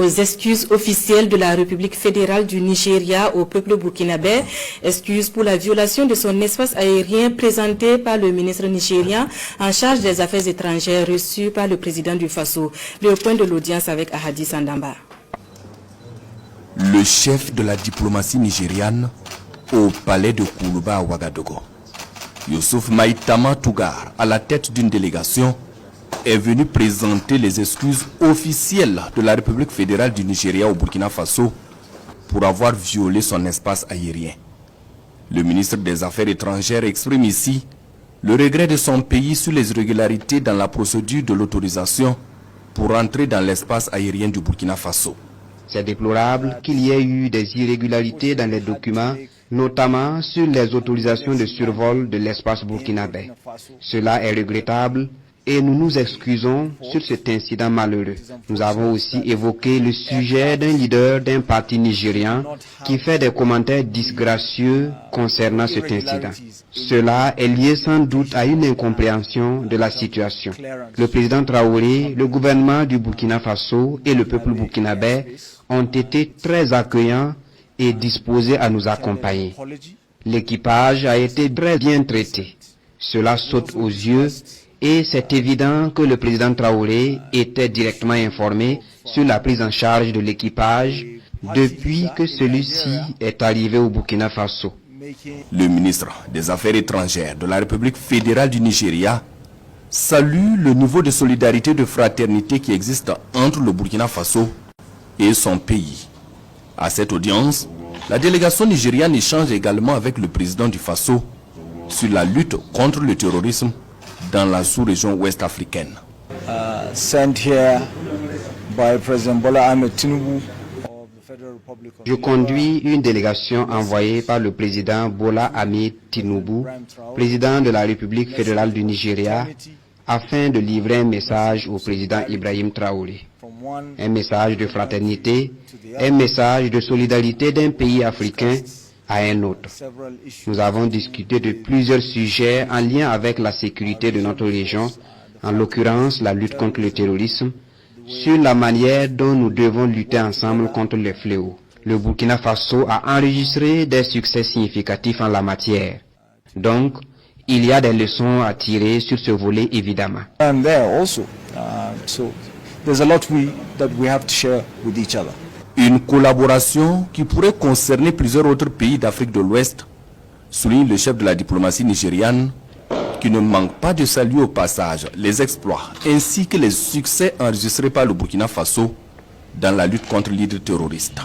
Aux excuses officielles de la République fédérale du Nigeria au peuple burkinabé, excuses pour la violation de son espace aérien présentée par le ministre nigérien en charge des affaires étrangères reçu par le président du Faso. Le point de l'audience avec Ahadi Sandamba. Le chef de la diplomatie nigériane au palais de Koulouba à Ouagadougou, Youssouf Maïtama Tougar, à la tête d'une délégation, est venu présenter les excuses officielles de la République fédérale du Nigeria au Burkina Faso pour avoir violé son espace aérien. Le ministre des Affaires étrangères exprime ici le regret de son pays sur les irrégularités dans la procédure de l'autorisation pour entrer dans l'espace aérien du Burkina Faso. C'est déplorable qu'il y ait eu des irrégularités dans les documents, notamment sur les autorisations de survol de l'espace burkinabé. Cela est regrettable et nous nous excusons sur cet incident malheureux. Nous avons aussi évoqué le sujet d'un leader d'un parti nigérien qui fait des commentaires disgracieux concernant cet incident. Cela est lié sans doute à une incompréhension de la situation. Le président Traoré, le gouvernement du Burkina Faso et le peuple burkinabé ont été très accueillants et disposés à nous accompagner. L'équipage a été très bien traité. Cela saute aux yeux et c'est évident que le président Traoré était directement informé sur la prise en charge de l'équipage depuis que celui-ci est arrivé au Burkina Faso. Le ministre des Affaires étrangères de la République fédérale du Nigeria salue le niveau de solidarité et de fraternité qui existe entre le Burkina Faso et son pays. À cette audience, la délégation nigériane échange également avec le président du Faso sur la lutte contre le terrorisme dans la sous-région ouest africaine. Je conduis une délégation envoyée par le président Bola Ahmed Tinubu, président de la République fédérale du Nigeria, afin de livrer un message au président Ibrahim Traoré. Un message de fraternité, un message de solidarité d'un pays africain à un autre. Nous avons discuté de plusieurs sujets en lien avec la sécurité de notre région, en l'occurrence la lutte contre le terrorisme, sur la manière dont nous devons lutter ensemble contre les fléaux. Le Burkina Faso a enregistré des succès significatifs en la matière. Donc, il y a des leçons à tirer sur ce volet évidemment. Une collaboration qui pourrait concerner plusieurs autres pays d'Afrique de l'Ouest, souligne le chef de la diplomatie nigériane, qui ne manque pas de saluer au passage les exploits ainsi que les succès enregistrés par le Burkina Faso dans la lutte contre l'hydre terroriste.